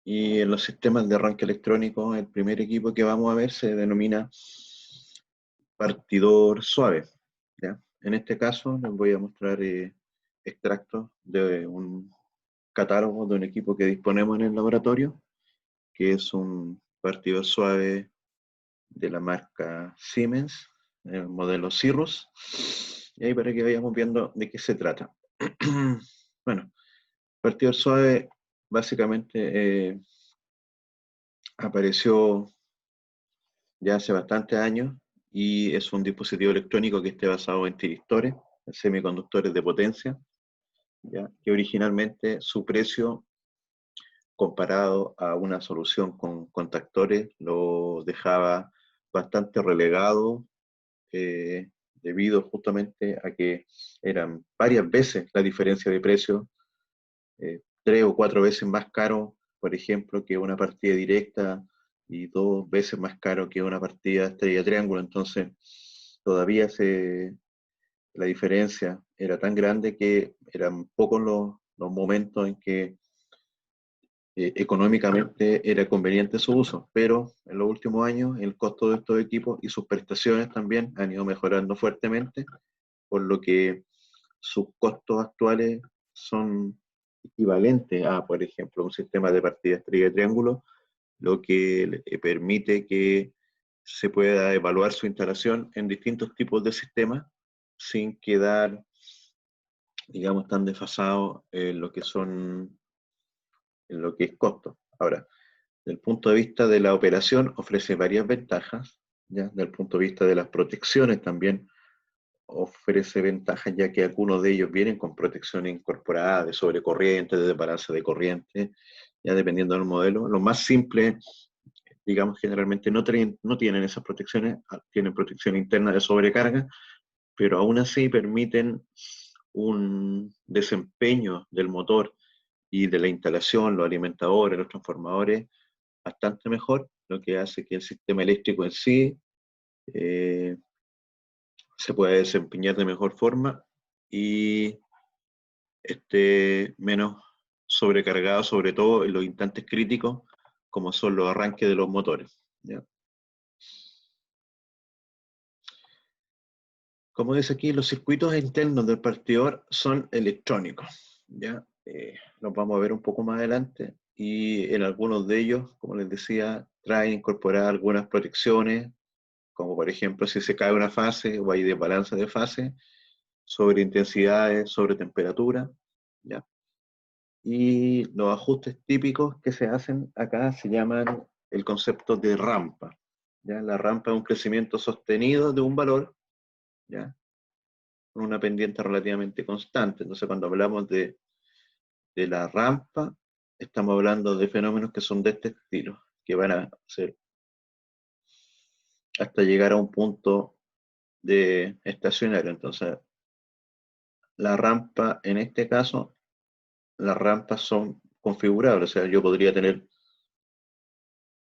Y en los sistemas de arranque electrónico, el primer equipo que vamos a ver se denomina partidor suave. ¿Ya? En este caso les voy a mostrar extractos de un catálogo de un equipo que disponemos en el laboratorio, que es un partidor suave de la marca Siemens, el modelo Cirrus. Y ahí para que vayamos viendo de qué se trata. Bueno, partidor suave básicamente apareció ya hace bastantes años y es un dispositivo electrónico que esté basado en tiristores, semiconductores de potencia, ¿ya? Que originalmente su precio comparado a una solución con contactores lo dejaba bastante relegado, eh, debido justamente a que eran varias veces la diferencia de precio, 3 o 4 veces más caro, por ejemplo, que una partida directa y 2 veces más caro que una partida estrella triángulo. Entonces, todavía la diferencia era tan grande que eran pocos los momentos en que económicamente era conveniente su uso, pero en los últimos años el costo de estos equipos y sus prestaciones también han ido mejorando fuertemente, por lo que sus costos actuales son equivalentes a, por ejemplo, un sistema de partida estrella de triángulo, lo que le permite que se pueda evaluar su instalación en distintos tipos de sistemas sin quedar, digamos, tan desfasado en lo que son, en lo que es costo. Ahora, desde el punto de vista de la operación, ofrece varias ventajas, ¿ya? Desde el punto de vista de las protecciones también ofrece ventajas, ya que algunos de ellos vienen con protección incorporada de sobrecorriente, de desbalance de corriente, ya dependiendo del modelo. Los más simples, digamos, generalmente no tienen esas protecciones, tienen protección interna de sobrecarga, pero aún así permiten un desempeño del motor y de la instalación, los alimentadores, los transformadores, bastante mejor, lo que hace que el sistema eléctrico en sí eh, se pueda desempeñar de mejor forma y esté menos sobrecargado, sobre todo en los instantes críticos, como son los arranques de los motores, ¿ya? Como dice aquí, los circuitos internos del partidor son electrónicos, ¿ya? Los vamos a ver un poco más adelante y en algunos de ellos, como les decía, traen incorporadas algunas protecciones, como por ejemplo si se cae una fase o hay desbalance de fase, sobre intensidades, sobre temperatura, ¿ya? Y los ajustes típicos que se hacen acá se llaman el concepto de rampa, ¿ya? La rampa es un crecimiento sostenido de un valor, ¿ya? Con una pendiente relativamente constante. Entonces, cuando hablamos de la rampa, estamos hablando de fenómenos que son de este estilo, que van a ser hasta llegar a un punto de estacionario. Entonces, la rampa, en este caso, las rampas son configurables, o sea, yo podría tener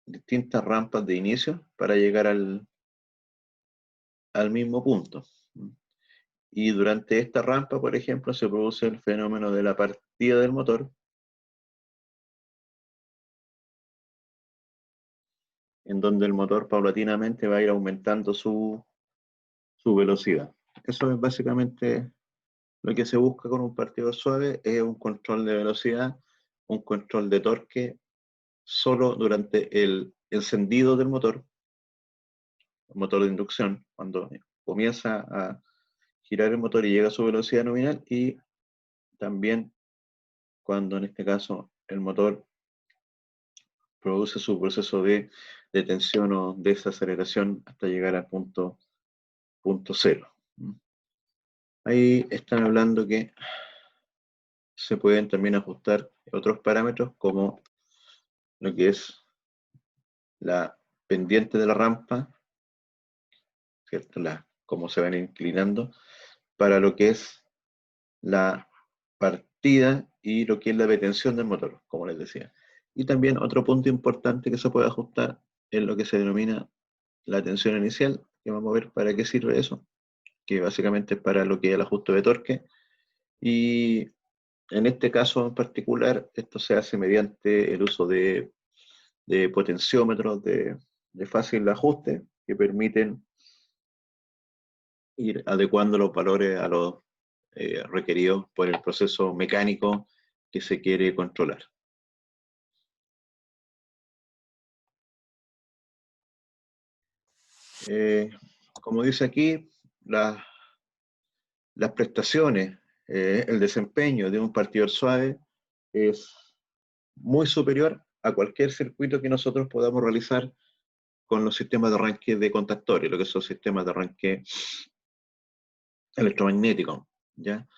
distintas rampas de inicio para llegar al mismo punto. Y durante esta rampa, por ejemplo, se produce el fenómeno de la partida del motor, en donde el motor paulatinamente va a ir aumentando su velocidad. Eso es básicamente lo que se busca con un partidor suave, es un control de velocidad, un control de torque solo durante el encendido del motor, el motor de inducción, cuando comienza a girar el motor y llega a su velocidad nominal, y también cuando en este caso el motor produce su proceso de tensión o desaceleración hasta llegar al punto cero. Ahí están hablando que se pueden también ajustar otros parámetros como lo que es la pendiente de la rampa, ¿cierto? Cómo se van inclinando, para lo que es la partida y lo que es la detención del motor, como les decía. Y también otro punto importante que se puede ajustar es lo que se denomina la tensión inicial, que vamos a ver para qué sirve eso, que básicamente es para lo que es el ajuste de torque, y En este caso en particular, esto se hace mediante el uso de potenciómetros de fácil ajuste que permiten ir adecuando los valores a los requeridos por el proceso mecánico que se quiere controlar. Eh, Como dice aquí, las prestaciones, el desempeño de un partidor suave es muy superior a cualquier circuito que nosotros podamos realizar con los sistemas de arranque de contactores, lo que son sistemas de arranque electromagnético, ¿ya?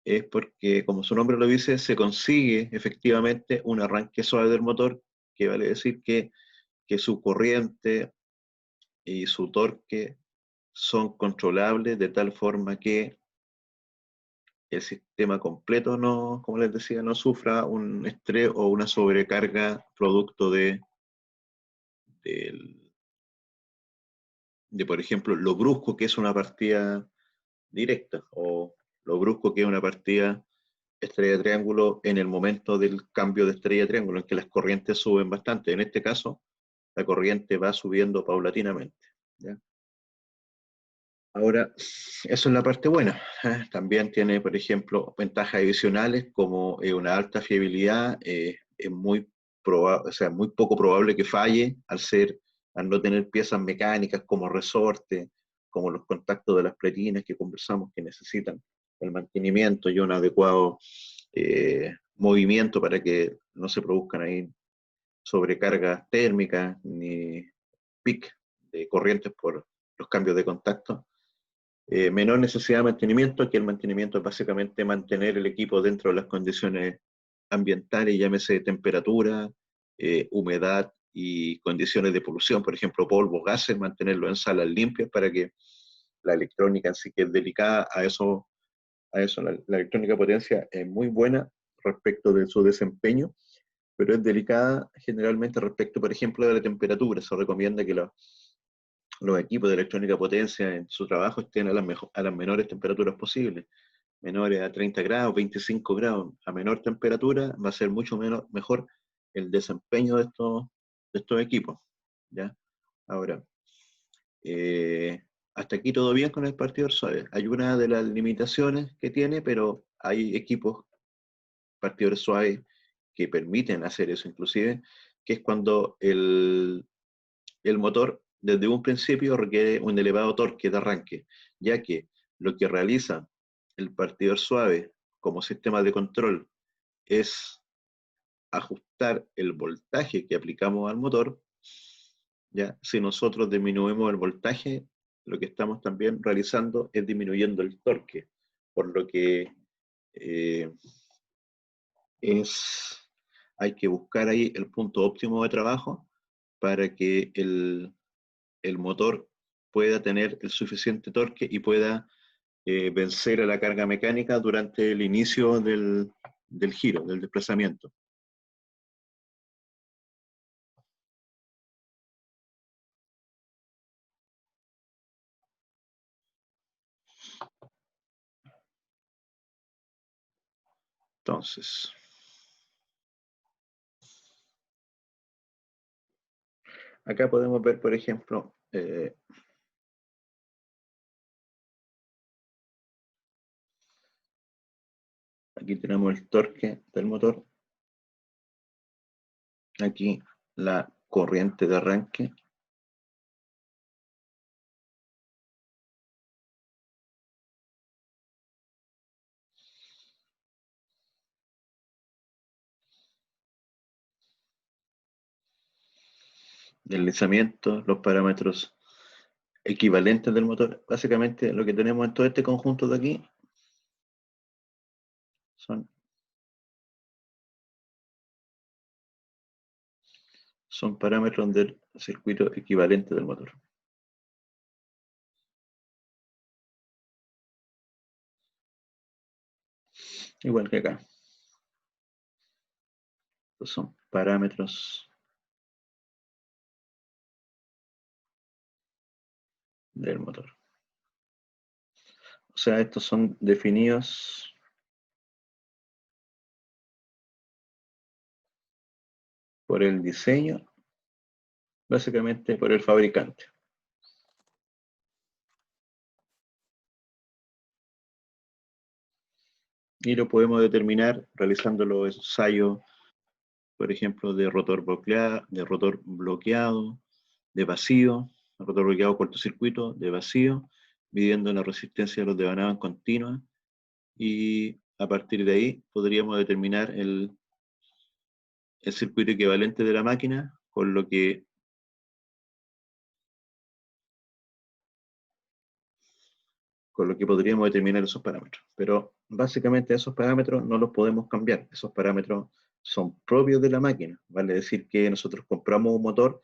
Es porque, como su nombre lo dice, se consigue efectivamente un arranque suave del motor, que vale decir que su corriente y su torque son controlables de tal forma que el sistema completo no, como les decía, no sufra un estrés o una sobrecarga producto de, por ejemplo, lo brusco que es una partida directa o lo brusco que es una partida estrella de triángulo en el momento del cambio de estrella de triángulo, en que las corrientes suben bastante. En este caso, la corriente va subiendo paulatinamente, ¿ya? Ahora, eso es la parte buena. También tiene, por ejemplo, ventajas adicionales como una alta fiabilidad. Es muy o sea, muy poco probable que falle al no tener piezas mecánicas como resorte, como los contactos de las pletinas que conversamos que necesitan el mantenimiento y un adecuado movimiento para que no se produzcan ahí sobrecargas térmicas ni pic de corrientes por los cambios de contacto. Menor necesidad de mantenimiento, que el mantenimiento es básicamente mantener el equipo dentro de las condiciones ambientales, llámese temperatura, humedad y condiciones de polución, por ejemplo, polvo, gases, mantenerlo en salas limpias para que la electrónica en sí que es delicada, a eso la electrónica potencia es muy buena respecto de su desempeño, pero es delicada generalmente respecto, por ejemplo, de la temperatura. Se recomienda que los equipos de electrónica potencia en su trabajo estén a las menores temperaturas posibles, menores a 30 grados, 25 grados. A menor temperatura va a ser mucho mejor el desempeño de estos equipos, ¿ya? Ahora, hasta aquí todo bien con el partidor suave. Hay una de las limitaciones que tiene, pero hay equipos partidores suaves que permiten hacer eso inclusive, que es cuando el motor desde un principio requiere un elevado torque de arranque, ya que lo que realiza el partidor suave como sistema de control es ajustar el voltaje que aplicamos al motor. Ya, si nosotros disminuimos el voltaje, lo que estamos también realizando es disminuyendo el torque, por lo que eh, es, hay que buscar ahí el punto óptimo de trabajo para que el motor pueda tener el suficiente torque y pueda vencer a la carga mecánica durante el inicio del giro, del desplazamiento. Entonces, acá podemos ver, por ejemplo, aquí tenemos el torque del motor, aquí la corriente de arranque, deslizamiento, los parámetros equivalentes del motor. Básicamente lo que tenemos en todo este conjunto de aquí son, son parámetros del circuito equivalente del motor. Igual que acá. Estos son parámetros del motor. O sea, estos son definidos por el diseño, básicamente por el fabricante. Y lo podemos determinar realizando los ensayos, por ejemplo, de rotor bloqueado, de vacío, rotor bloqueado cortocircuito, de vacío, midiendo la resistencia de los devanados en continua, y a partir de ahí podríamos determinar el circuito equivalente de la máquina, con lo que podríamos determinar esos parámetros. Pero básicamente esos parámetros no los podemos cambiar. Esos parámetros son propios de la máquina. Vale decir que nosotros compramos un motor,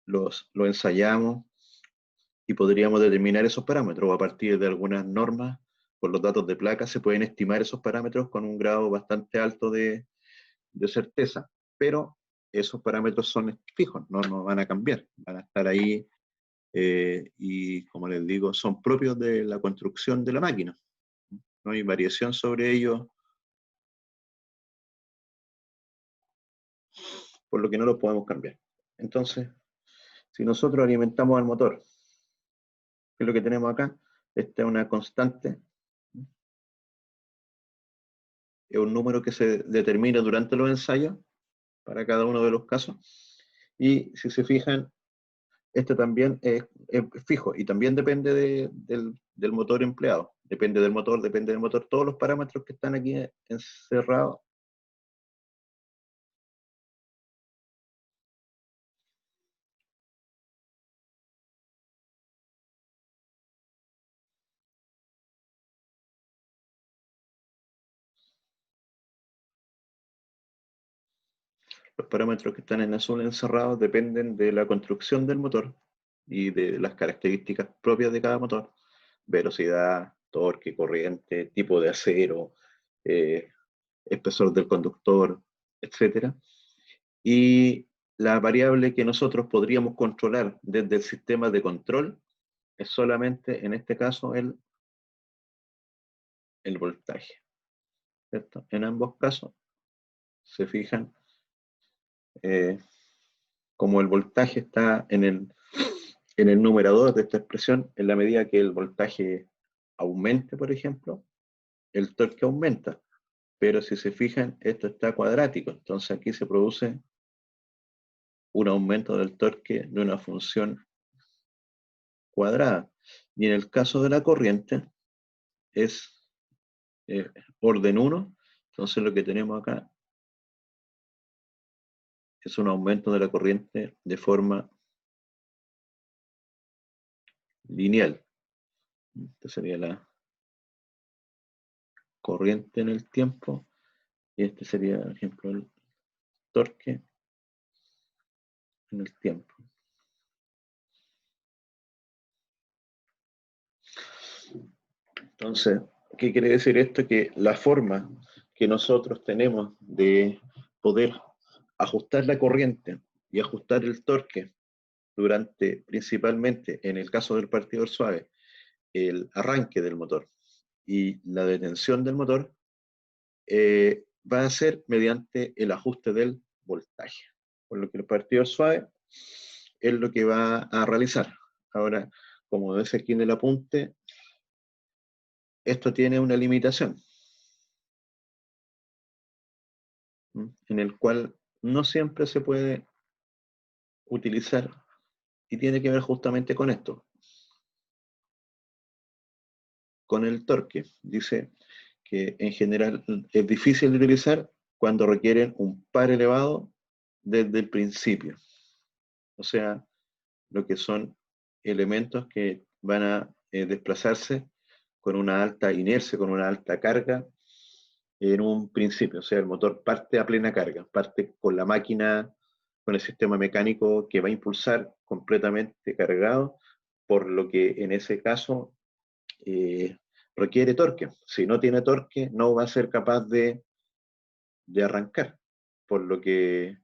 lo ensayamos y podríamos determinar esos parámetros, o a partir de algunas normas, con los datos de placa, se pueden estimar esos parámetros con un grado bastante alto de certeza. Pero esos parámetros son fijos, no van a cambiar, van a estar ahí, y como les digo, son propios de la construcción de la máquina. No hay variación sobre ellos, por lo que no los podemos cambiar. Entonces, si nosotros alimentamos al motor, que es lo que tenemos acá, esta es una constante, es un número que se determina durante los ensayos para cada uno de los casos. Y si se fijan, este también es fijo y también depende del motor empleado. Depende del motor, depende del motor. Todos los parámetros que están aquí encerrados. Los parámetros que están en azul encerrados dependen de la construcción del motor y de las características propias de cada motor: velocidad, torque, corriente, tipo de acero, eh, espesor del conductor, etcétera. Y la variable que nosotros podríamos controlar desde el sistema de control es solamente, en este caso, el voltaje, ¿cierto? En ambos casos, se fijan, eh, como el voltaje está en el numerador de esta expresión, en la medida que el voltaje aumente, por ejemplo, el torque aumenta. Pero si se fijan, esto está cuadrático, entonces aquí se produce un aumento del torque de una función cuadrada. Y en el caso de la corriente es orden 1, entonces lo que tenemos acá es un aumento de la corriente de forma lineal. Esta sería la corriente en el tiempo, y este sería, por ejemplo, el torque en el tiempo. Entonces, ¿qué quiere decir esto? Que la forma que nosotros tenemos de poder ajustar la corriente y ajustar el torque durante, principalmente en el caso del partidor suave, el arranque del motor y la detención del motor, va a ser mediante el ajuste del voltaje. Por lo que el partidor suave es lo que va a realizar. Ahora, como ves aquí en el apunte, esto tiene una limitación, en el cual no siempre se puede utilizar, y tiene que ver justamente con esto, con el torque. Dice que en general es difícil de utilizar cuando requieren un par elevado desde el principio. O sea, lo que son elementos que van a desplazarse con una alta inercia, con una alta carga en un principio. O sea, el motor parte a plena carga, parte con la máquina, con el sistema mecánico que va a impulsar completamente cargado, por lo que en ese caso eh, requiere torque. Si no tiene torque, no va a ser capaz de arrancar, por lo que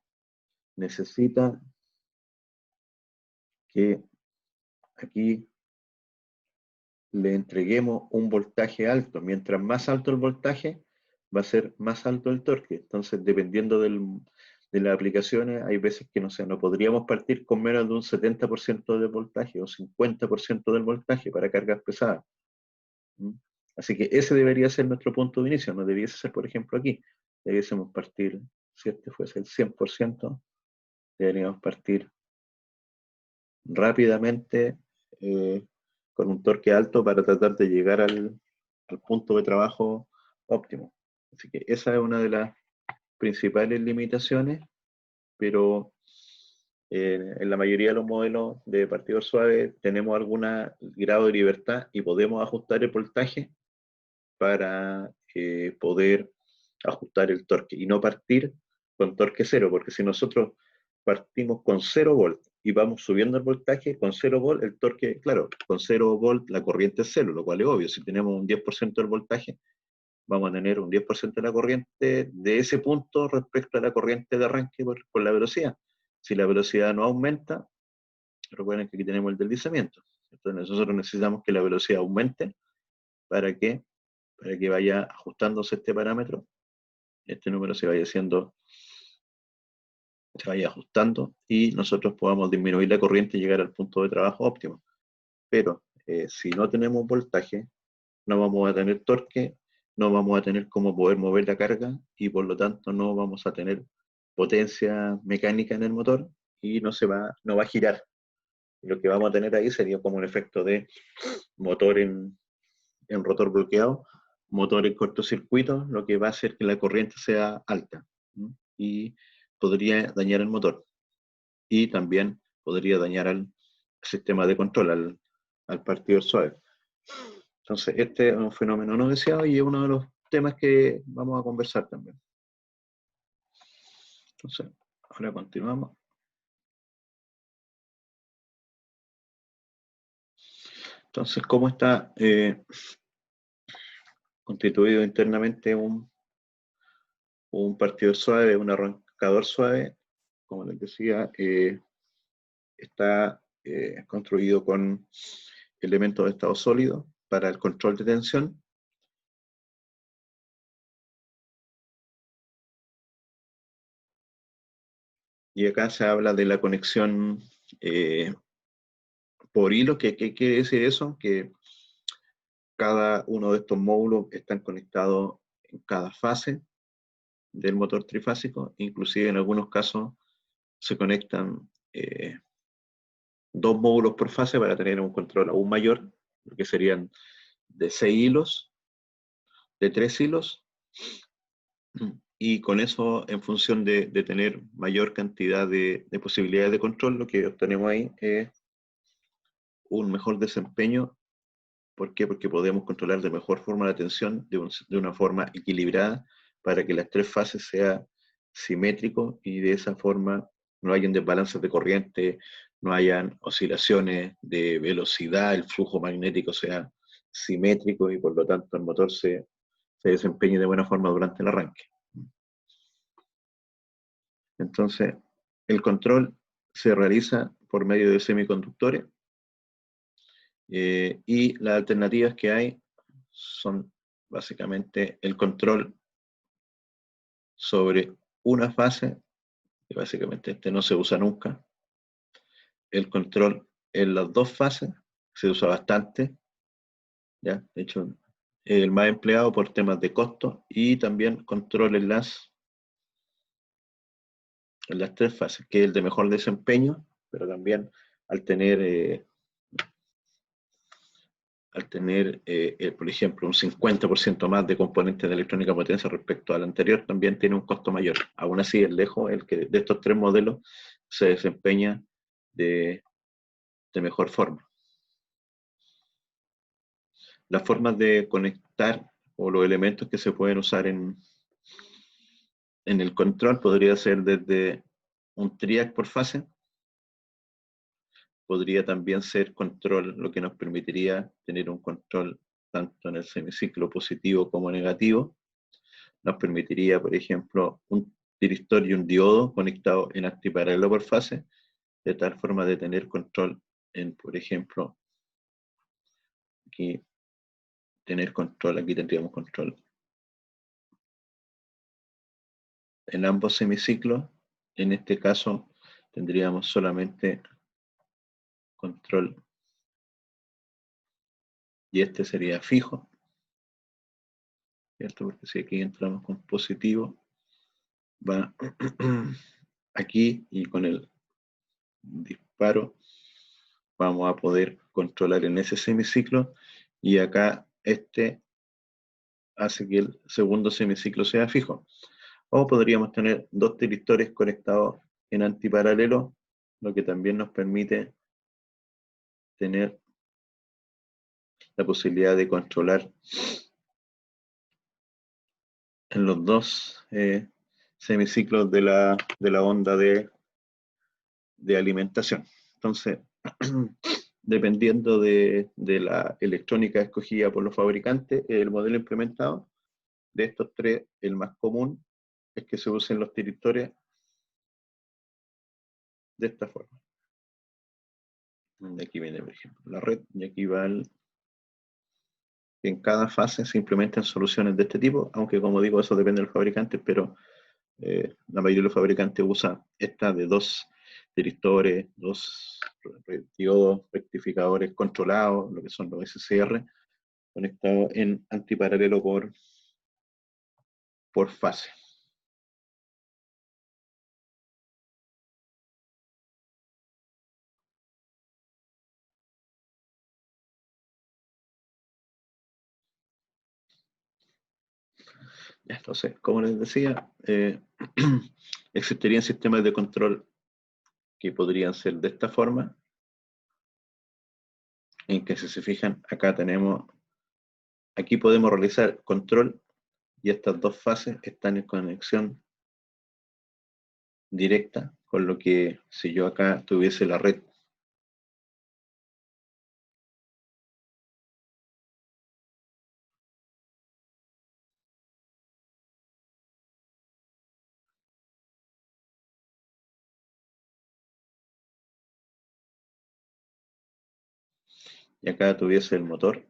necesita que aquí le entreguemos un voltaje alto. Mientras más alto el voltaje, va a ser más alto el torque. Entonces, dependiendo de las aplicaciones, hay veces que no sé, no podríamos partir con menos de un 70% del voltaje o 50% del voltaje para cargas pesadas. ¿Mm? Así que ese debería ser nuestro punto de inicio, no debiese ser, por ejemplo, aquí. Debiésemos partir, si este fuese el 100%, deberíamos partir rápidamente con un torque alto para tratar de llegar al punto de trabajo óptimo. Así que esa es una de las principales limitaciones, pero en la mayoría de los modelos de partidor suave tenemos algún grado de libertad y podemos ajustar el voltaje para poder ajustar el torque y no partir con torque cero, porque si nosotros partimos con 0 volt y vamos subiendo el voltaje, con 0 volt el torque, claro, con 0 volt la corriente es cero, lo cual es obvio, si tenemos un 10% del voltaje, vamos a tener un 10% de la corriente de ese punto respecto a la corriente de arranque por la velocidad. Si la velocidad no aumenta, recuerden que aquí tenemos el deslizamiento. Entonces nosotros necesitamos que la velocidad aumente para que, para que vaya ajustándose este parámetro, este número se vaya ajustando y nosotros podamos disminuir la corriente y llegar al punto de trabajo óptimo. Pero si no tenemos voltaje, no vamos a tener torque, no vamos a tener cómo poder mover la carga y por lo tanto no vamos a tener potencia mecánica en el motor y no va a girar. Lo que vamos a tener ahí sería como un efecto de motor en rotor bloqueado, motor en cortocircuito, lo que va a hacer que la corriente sea alta, ¿no? Y podría dañar el motor y también podría dañar al sistema de control, al partidor suave. Entonces, este es un fenómeno no deseado y es uno de los temas que vamos a conversar también. Entonces, ahora continuamos. Entonces, ¿cómo está constituido internamente un partidor suave, un arrancador suave? Como les decía, está construido con elementos de estado sólido para el control de tensión. Y acá se habla de la conexión por hilo. ¿Qué quiere decir eso? Que cada uno de estos módulos están conectados en cada fase del motor trifásico. Inclusive en algunos casos se conectan 2 módulos por fase para tener un control aún mayor, que serían de 6 hilos, de 3 hilos, y con eso, en función de tener mayor cantidad de posibilidades de control, lo que obtenemos ahí es un mejor desempeño. ¿Por qué? Porque podemos controlar de mejor forma la tensión de una forma equilibrada para que las 3 fases sean simétricos y de esa forma no hayan desbalances de corriente, no hayan oscilaciones de velocidad, el flujo magnético sea simétrico y por lo tanto el motor se desempeñe de buena forma durante el arranque. Entonces, el control se realiza por medio de semiconductores y las alternativas que hay son básicamente el control sobre una fase, que básicamente este no se usa nunca, el control en las 2 fases, se usa bastante, ¿ya? De hecho, el más empleado por temas de costo y también control en las 3 fases, que es el de mejor desempeño, pero también al tener por ejemplo, un 50% más de componentes de electrónica potencia respecto al anterior, también tiene un costo mayor. Aún así, es lejos el que de estos 3 modelos se desempeña de mejor forma. Las formas de conectar o los elementos que se pueden usar en el control podría ser desde un triac por fase, podría también ser control, lo que nos permitiría tener un control tanto en el semiciclo positivo como negativo. Nos permitiría, por ejemplo, un tiristor y un diodo conectados en antiparalelo por fase, de tal forma de tener control por ejemplo, aquí aquí tendríamos control en ambos semiciclos, en este caso tendríamos solamente control y este sería fijo, ¿cierto? Porque si aquí entramos con positivo, va aquí y con el disparo vamos a poder controlar en ese semiciclo y acá este hace que el segundo semiciclo sea fijo. O podríamos tener dos tiristores conectados en antiparalelo, lo que también nos permite tener la posibilidad de controlar en los dos semiciclos de la onda de alimentación. Entonces, dependiendo de la electrónica escogida por los fabricantes, el modelo implementado, de estos tres, el más común es que se usen los tiristores de esta forma. Aquí viene, por ejemplo, la red, y aquí va en cada fase se implementan soluciones de este tipo, aunque como digo, eso depende del fabricante, pero la mayoría de los fabricantes usa esta de dos tiristores, dos diodos, rectificadores controlados, lo que son los SCR, conectados en antiparalelo por fase. Entonces, como les decía, existirían sistemas de control que podrían ser de esta forma, en que si se fijan, acá tenemos, aquí podemos realizar control y estas dos fases están en conexión directa, con lo que si yo acá tuviese la red y acá tuviese el motor,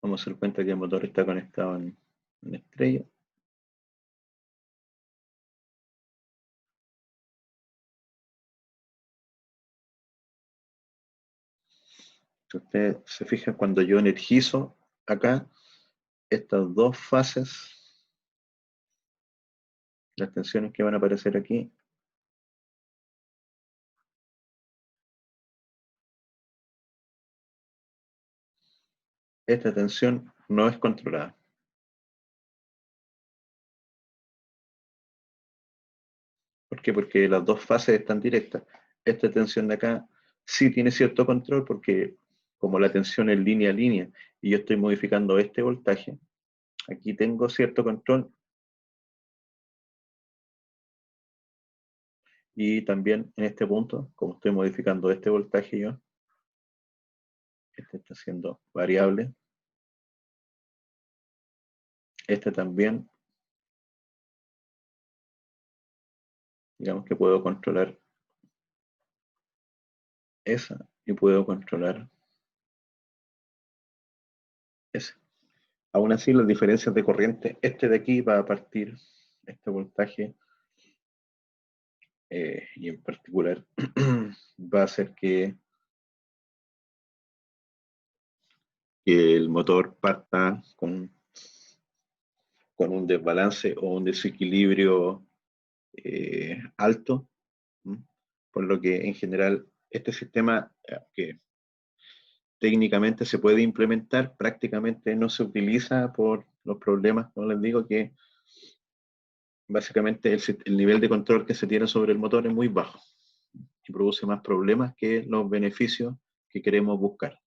vamos a hacer cuenta que el motor está conectado en estrella. Si ustedes se fijan, cuando yo energizo acá, estas dos fases, las tensiones que van a aparecer aquí, esta tensión no es controlada. ¿Por qué? Porque las dos fases están directas. Esta tensión de acá sí tiene cierto control porque como la tensión es línea a línea y yo estoy modificando este voltaje, aquí tengo cierto control y también en este punto, como estoy modificando este voltaje yo, este está siendo variable, este también, digamos que puedo controlar esa y puedo controlar esa. Aún así, las diferencias de corriente, este de aquí va a partir, este voltaje, y en particular va a hacer que el motor parta con un desbalance o un desequilibrio alto, ¿m? Por lo que en general este sistema, que técnicamente se puede implementar, prácticamente no se utiliza por los problemas, como les digo, que básicamente el nivel de control que se tiene sobre el motor es muy bajo y produce más problemas que los beneficios que queremos buscar.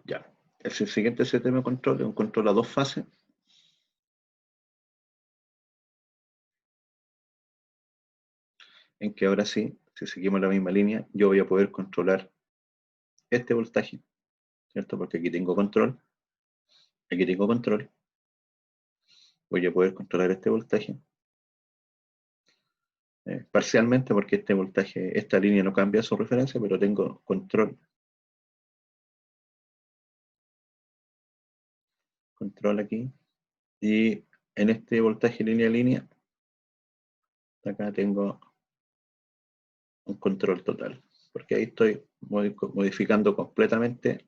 Ya. El siguiente sistema de control es un control a dos fases, en que ahora sí, si seguimos la misma línea, yo voy a poder controlar este voltaje, ¿cierto? Porque aquí tengo control, voy a poder controlar este voltaje, parcialmente porque este voltaje, esta línea no cambia su referencia, pero tengo control aquí, y en este voltaje línea a línea, acá tengo un control total, porque ahí estoy modificando completamente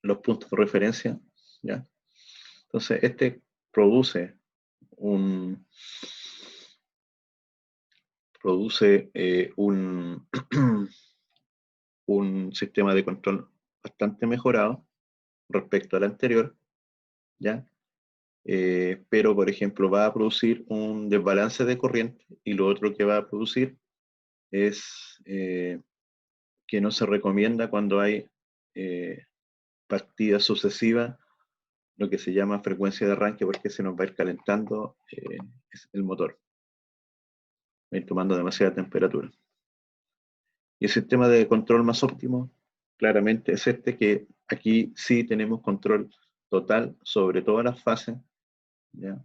los puntos de referencia, ¿ya? Entonces, este produce un, produce un sistema de control bastante mejorado respecto al anterior, ¿ya? Pero, por ejemplo, va a producir un desbalance de corriente y lo otro que va a producir es que no se recomienda cuando hay partidas sucesivas, lo que se llama frecuencia de arranque, porque se nos va a ir calentando el motor, va a ir tomando demasiada temperatura. Y el sistema de control más óptimo, claramente, es este, que aquí sí tenemos control total sobre todas las fases, ¿ya?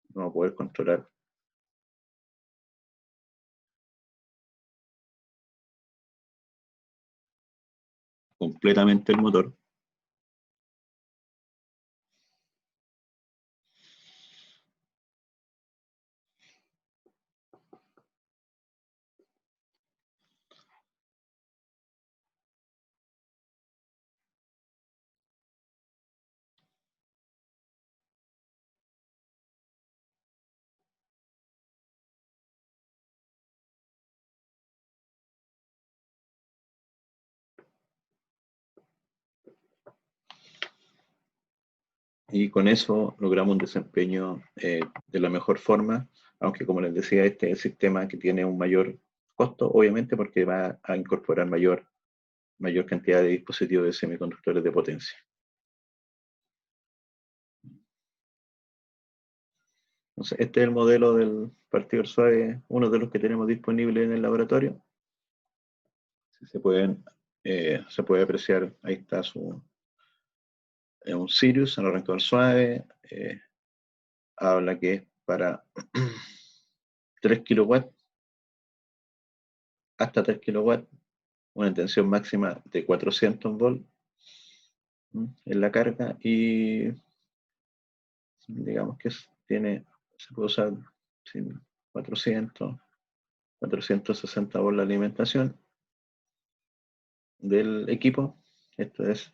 Vamos a poder controlar completamente el motor. Y con eso logramos un desempeño de la mejor forma, aunque como les decía, este es el sistema que tiene un mayor costo, obviamente porque va a incorporar mayor cantidad de dispositivos de semiconductores de potencia. Entonces, este es el modelo del partículas suave, uno de los que tenemos disponible en el laboratorio. Si se puede apreciar, ahí está un Sirius, un arrancador suave, habla que es para 3 kilowatts, hasta 3 kilowatts, una tensión máxima de 400 volts en la carga, y digamos que se puede usar sin 460 volts la alimentación del equipo. Esto es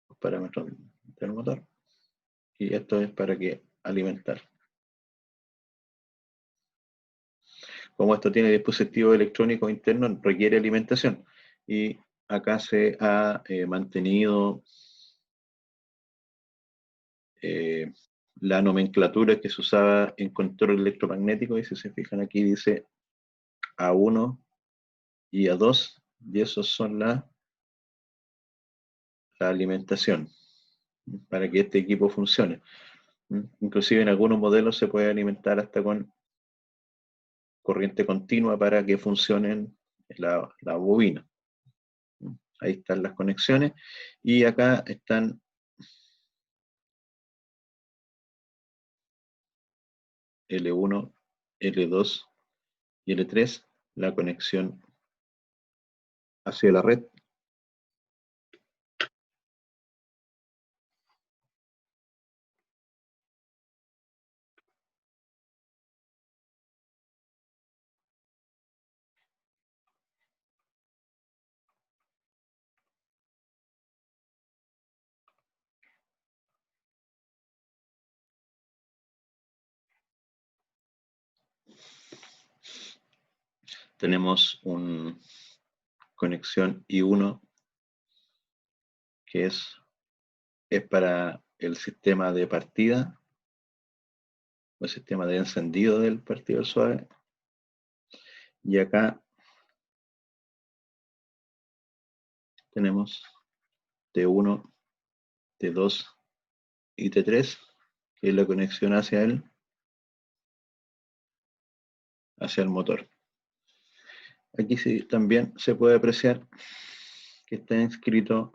los parámetros del motor, y esto es para que alimentar. Como esto tiene dispositivos electrónicos internos, requiere alimentación. Y acá se ha mantenido eh, la nomenclatura que se usaba en control electromagnético, y si se fijan aquí dice A1 y A2, y esos son la alimentación para que este equipo funcione. Inclusive en algunos modelos se puede alimentar hasta con corriente continua para que funcionen la bobina. Ahí están las conexiones, y acá están L1, L2 y L3, la conexión hacia la red. Tenemos una conexión I1 que es para el sistema de partida o el sistema de encendido del partido suave. Y acá tenemos T1, T2 y T3, que es la conexión hacia hacia el motor. Aquí sí, también se puede apreciar que está inscrito,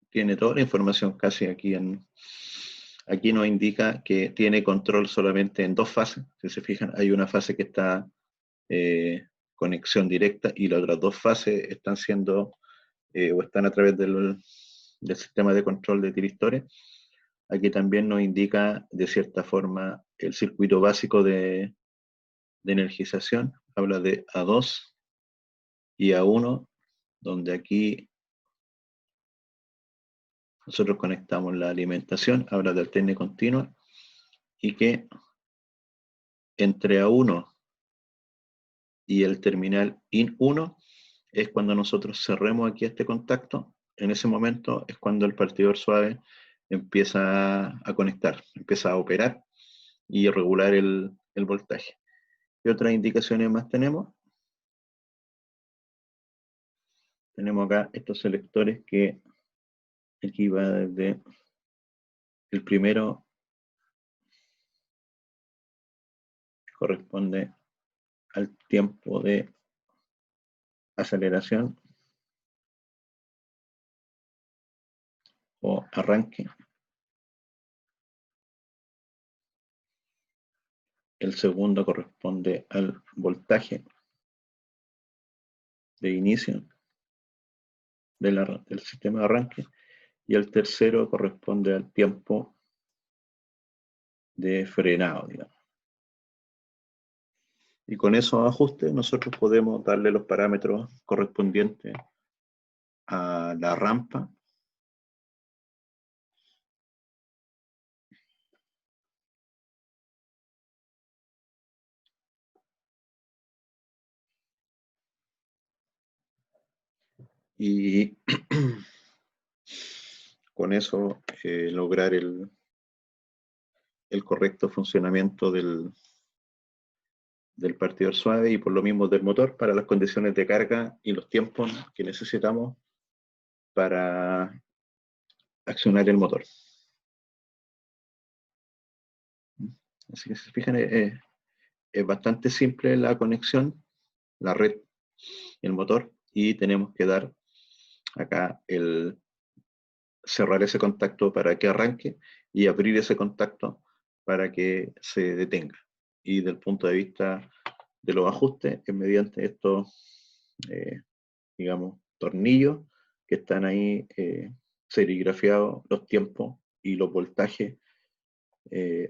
tiene toda la información casi aquí aquí nos indica que tiene control solamente en dos fases. Si se fijan, hay una fase que está conexión directa y las otras dos fases están siendo o están a través del sistema de control de tiristores. Aquí también nos indica de cierta forma el circuito básico de energización. Habla de A2 y A1, donde aquí nosotros conectamos la alimentación, habla de alterne continua, y que entre A1 y el terminal IN1 es cuando nosotros cerremos aquí este contacto. En ese momento es cuando el partidor suave empieza a conectar, empieza a operar y regular el voltaje. ¿Qué otras indicaciones más tenemos? Tenemos acá estos selectores que aquí va desde el primero, corresponde al tiempo de aceleración o arranque. El segundo corresponde al voltaje de inicio del sistema de arranque. Y el tercero corresponde al tiempo de frenado, digamos. Y con esos ajustes nosotros podemos darle los parámetros correspondientes a la rampa y con eso lograr el correcto funcionamiento del partidor suave y por lo mismo del motor para las condiciones de carga y los tiempos que necesitamos para accionar el motor. Así que si se fijan, es bastante simple la conexión, la red, el motor, y tenemos que dar acá cerrar ese contacto para que arranque y abrir ese contacto para que se detenga. Y del punto de vista de los ajustes, es mediante estos, digamos, tornillos que están ahí serigrafiados los tiempos y los voltajes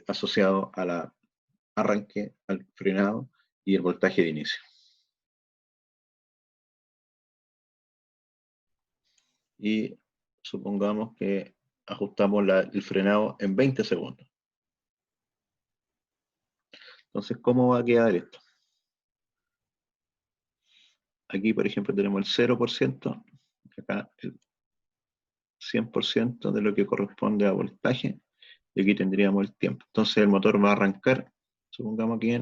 asociados al arranque, al frenado y el voltaje de inicio. Y supongamos que ajustamos el frenado en 20 segundos. Entonces, ¿cómo va a quedar esto? Aquí, por ejemplo, tenemos el 0%, acá el 100% de lo que corresponde a voltaje, y aquí tendríamos el tiempo. Entonces el motor va a arrancar, supongamos aquí,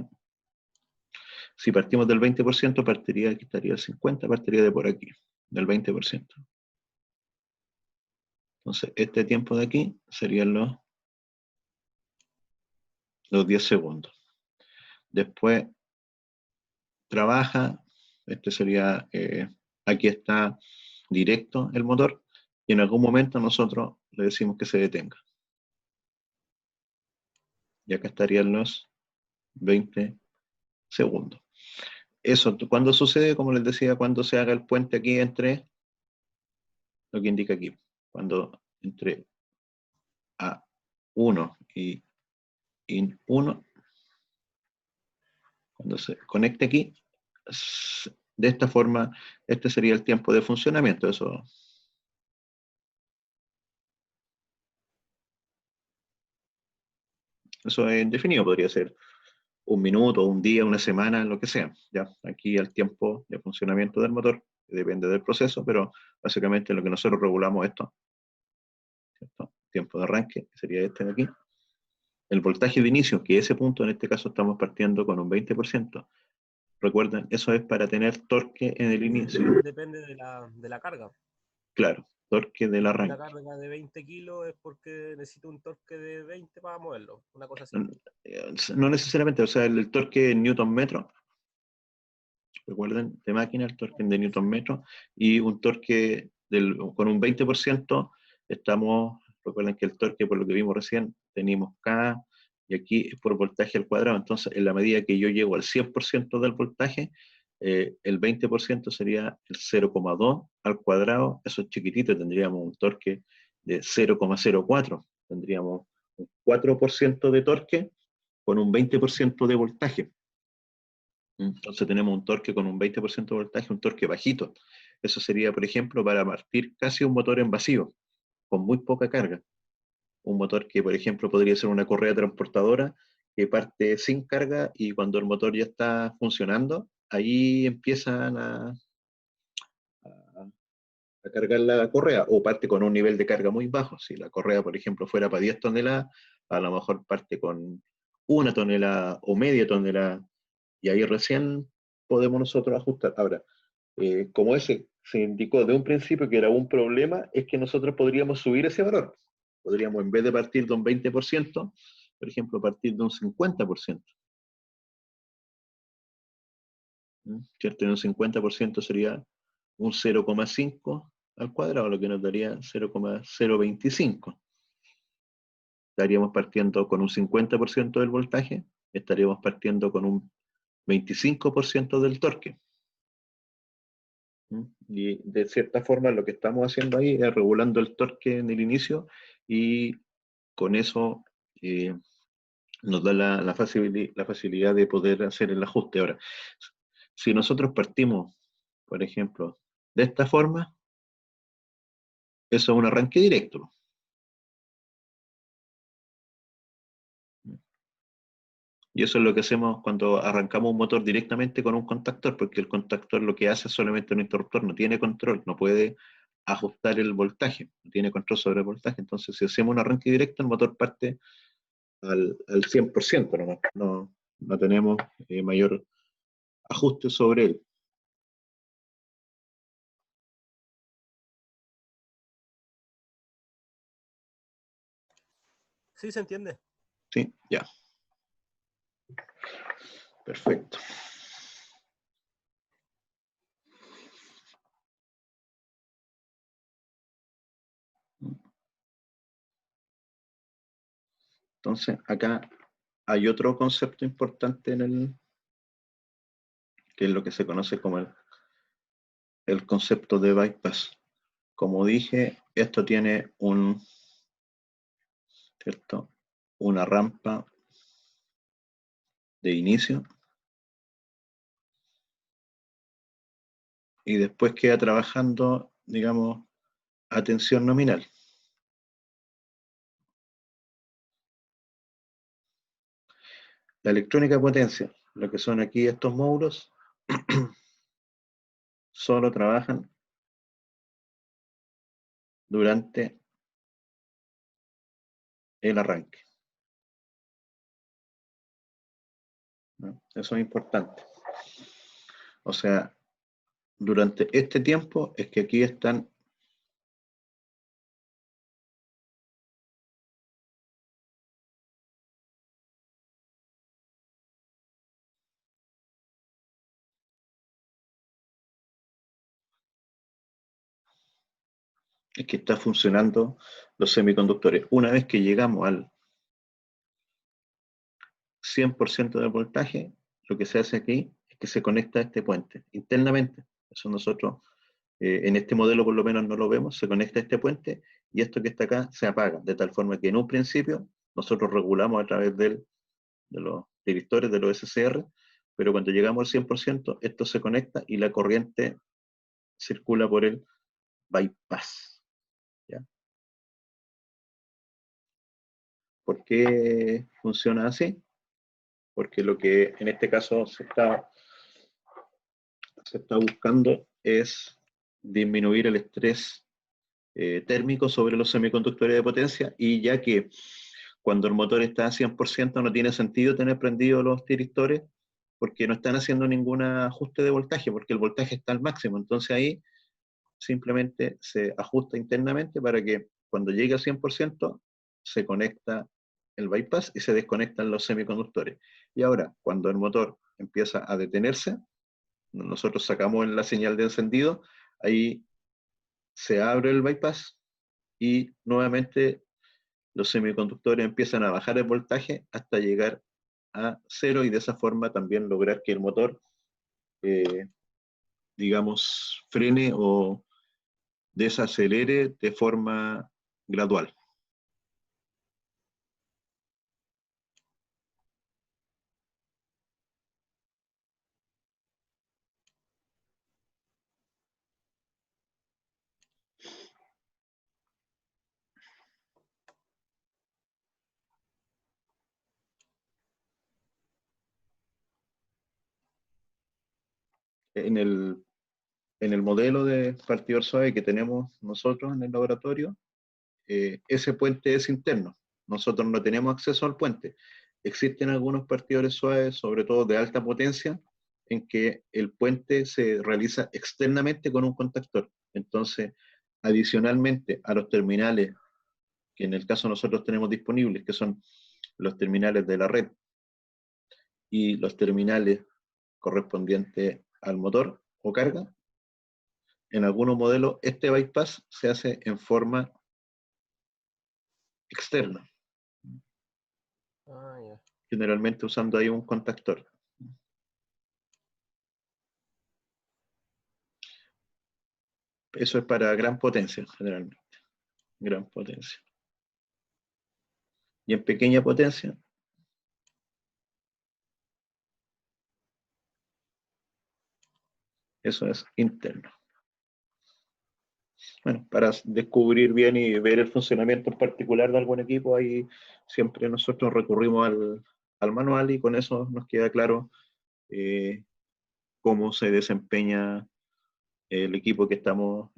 si partimos del 20%, partiría, aquí estaría el 50%, partiría de por aquí, del 20%. Entonces este tiempo de aquí serían los 10 segundos. Después trabaja, este sería, aquí está directo el motor, y en algún momento nosotros le decimos que se detenga. Y acá estarían los 20 segundos. Eso, cuando sucede, como les decía, cuando se haga el puente aquí entre, lo que indica aquí, cuando entre A1 y IN1, cuando se conecte aquí, de esta forma, este sería el tiempo de funcionamiento. Eso es indefinido, podría ser un minuto, un día, una semana, lo que sea. Ya, aquí el tiempo de funcionamiento del motor depende del proceso, pero básicamente lo que nosotros regulamos esto, ¿cierto? Tiempo de arranque, que sería este de aquí. El voltaje de inicio, que ese punto en este caso estamos partiendo con un 20%. Recuerden, eso es para tener torque en el inicio. Depende de la carga. Claro, torque del Y una arranque. carga de 20 kilos es porque necesito un torque de 20 para moverlo, una cosa así. No necesariamente, o sea, el torque en newton metro, recuerden, de máquina, el torque de newton metro, y un torque con un 20%, recuerden que el torque, por lo que vimos recién, tenemos K, y aquí es por voltaje al cuadrado, entonces en la medida que yo llego al 100% del voltaje, el 20% sería el 0,2 al cuadrado, eso es chiquitito, tendríamos un torque de 0,04, tendríamos un 4% de torque con un 20% de voltaje. Entonces tenemos un torque con un 20% de voltaje, un torque bajito. Eso sería, por ejemplo, para partir casi un motor en vacío, con muy poca carga. Un motor que, por ejemplo, podría ser una correa transportadora que parte sin carga y cuando el motor ya está funcionando, ahí empiezan a cargar la correa o parte con un nivel de carga muy bajo. Si la correa, por ejemplo, fuera para 10 toneladas, a lo mejor parte con 1 tonelada o media tonelada y ahí recién podemos nosotros ajustar. Ahora, como ese se indicó de un principio que era un problema, es que nosotros podríamos subir ese valor. Podríamos, en vez de partir de un 20%, por ejemplo, partir de un 50%. ¿Cierto? Y un 50% sería un 0,5 al cuadrado, lo que nos daría 0,025. Estaríamos partiendo con un 50% del voltaje, estaríamos partiendo con un 25% del torque. Y de cierta forma lo que estamos haciendo ahí es regulando el torque en el inicio y con eso nos da la facilidad de poder hacer el ajuste. Ahora, si nosotros partimos, por ejemplo, de esta forma, eso es un arranque directo. Y eso es lo que hacemos cuando arrancamos un motor directamente con un contactor, porque el contactor lo que hace es solamente un interruptor, no tiene control, no puede ajustar el voltaje, no tiene control sobre el voltaje. Entonces, si hacemos un arranque directo, el motor parte al 100% nomás. No tenemos mayor ajuste sobre él. Sí, se entiende. ¿Sí? Ya. Perfecto. Entonces, acá hay otro concepto importante que es lo que se conoce como el concepto de bypass. Como dije, esto tiene ¿cierto? Una rampa de inicio y después queda trabajando, digamos, a tensión nominal. La electrónica de potencia, lo que son aquí estos módulos, solo trabajan durante el arranque, ¿no? Eso es importante. O sea, durante este tiempo es que aquí están es que está funcionando los semiconductores. Una vez que llegamos al 100% del voltaje, lo que se hace aquí es que se conecta a este puente internamente. Eso nosotros en este modelo por lo menos no lo vemos, se conecta a este puente y esto que está acá se apaga, de tal forma que en un principio nosotros regulamos a través de los directores de los SCR, pero cuando llegamos al 100%, esto se conecta y la corriente circula por el bypass. ¿Ya? ¿Por qué funciona así? Porque lo que en este caso se está buscando es disminuir el estrés térmico sobre los semiconductores de potencia y ya que cuando el motor está a 100% no tiene sentido tener prendidos los tiristores porque no están haciendo ningún ajuste de voltaje, porque el voltaje está al máximo. Entonces ahí simplemente se ajusta internamente para que cuando llegue al 100% se conecta el bypass y se desconectan los semiconductores. Y ahora, cuando el motor empieza a detenerse, nosotros sacamos la señal de encendido, ahí se abre el bypass y nuevamente los semiconductores empiezan a bajar el voltaje hasta llegar a cero y de esa forma también lograr que el motor, eh, digamos, frene o desacelere de forma gradual. En el, en el modelo de partidor suave que tenemos nosotros en el laboratorio, ese puente es interno. Nosotros no tenemos acceso al puente. Existen algunos partidores suaves, sobre todo de alta potencia, en que el puente se realiza externamente con un contactor. Entonces, adicionalmente a los terminales que en el caso nosotros tenemos disponibles, que son los terminales de la red y los terminales correspondientes al motor o carga, en algunos modelos este bypass se hace en forma externa, Ah, ya. generalmente usando ahí un contactor. Eso es para gran potencia, generalmente. Gran potencia. Y en pequeña potencia, eso es interno. Bueno, para descubrir bien y ver el funcionamiento en particular de algún equipo, ahí siempre nosotros recurrimos al manual y con eso nos queda claro eh, cómo se desempeña el equipo que estamos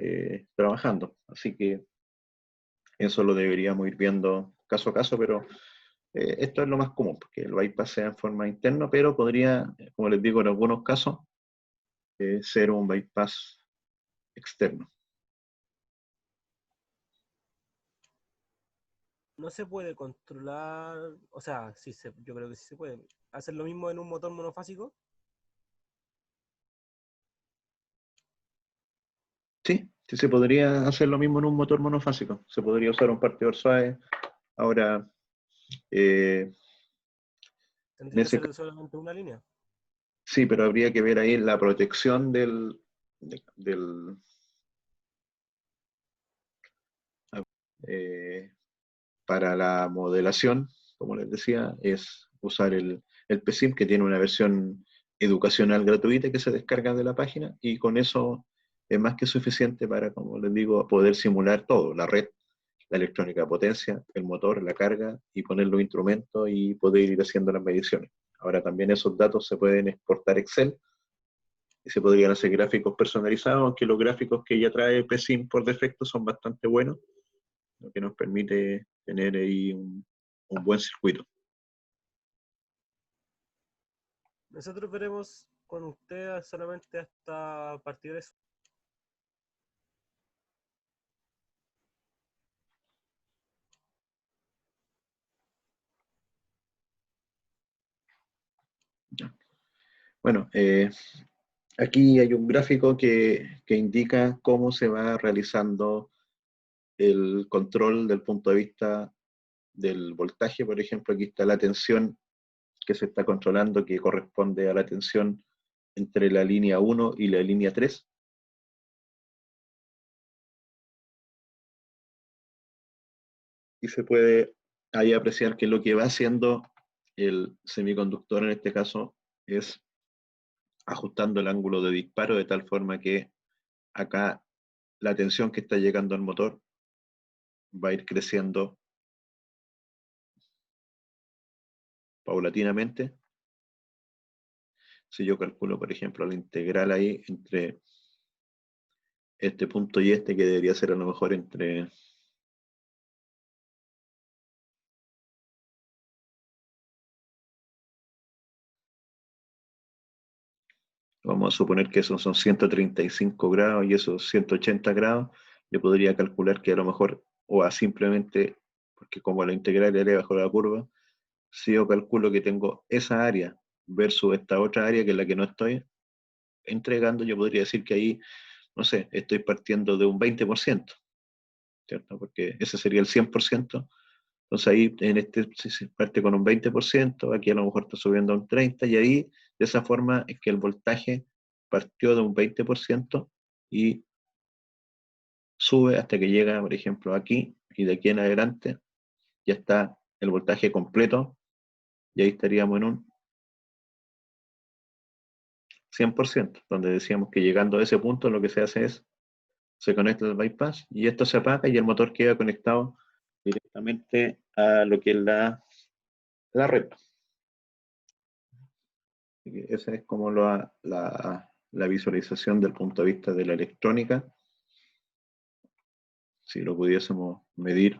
trabajando. Así que eso lo deberíamos ir viendo caso a caso, pero esto es lo más común, porque el bypass sea en forma interna, pero podría, como les digo, en algunos casos, ser un bypass externo. No se puede controlar, o sea, yo creo que sí se puede. ¿Hacer lo mismo en un motor monofásico? Sí, sí se podría hacer lo mismo en un motor monofásico. Se podría usar un partidor suave. Ahora, eh, en Tendría que ese ser solamente una línea. sí, pero habría que ver ahí la protección del eh, para la modelación, como les decía, es usar el PSIM, que tiene una versión educacional gratuita que se descarga de la página, y con eso es más que suficiente para, como les digo, poder simular todo, la red, la electrónica de potencia, el motor, la carga, y poner los instrumentos y poder ir haciendo las mediciones. Ahora también esos datos se pueden exportar a Excel y se podrían hacer gráficos personalizados, aunque los gráficos que ya trae PSIM por defecto son bastante buenos, lo que nos permite tener ahí un buen circuito. Nosotros veremos con ustedes solamente hasta partir de eso. Bueno, aquí hay un gráfico que indica cómo se va realizando el control del punto de vista del voltaje. Por ejemplo, aquí está la tensión que se está controlando, que corresponde a la tensión entre la línea 1 y la línea 3. Y se puede ahí apreciar que lo que va haciendo el semiconductor en este caso es ajustando el ángulo de disparo de tal forma que acá la tensión que está llegando al motor va a ir creciendo paulatinamente. Si yo calculo, por ejemplo, la integral ahí entre este punto y este, que debería ser a lo mejor entre Vamos a suponer que esos son 135 grados y esos 180 grados, yo podría calcular que a lo mejor, o a simplemente, porque como la integral es bajo la curva, si yo calculo que tengo esa área versus esta otra área que es la que no estoy entregando, yo podría decir que ahí, no sé, estoy partiendo de un 20%, ¿cierto? Porque ese sería el 100%. Entonces ahí en este se parte con un 20%, aquí a lo mejor está subiendo a un 30%, y ahí de esa forma es que el voltaje partió de un 20% y sube hasta que llega, por ejemplo, aquí, y de aquí en adelante ya está el voltaje completo, y ahí estaríamos en un 100%, donde decíamos que llegando a ese punto lo que se hace es, se conecta el bypass y esto se apaga y el motor queda conectado directamente a lo que es la red. Esa es como la visualización del punto de vista de la electrónica. Si lo pudiésemos medir,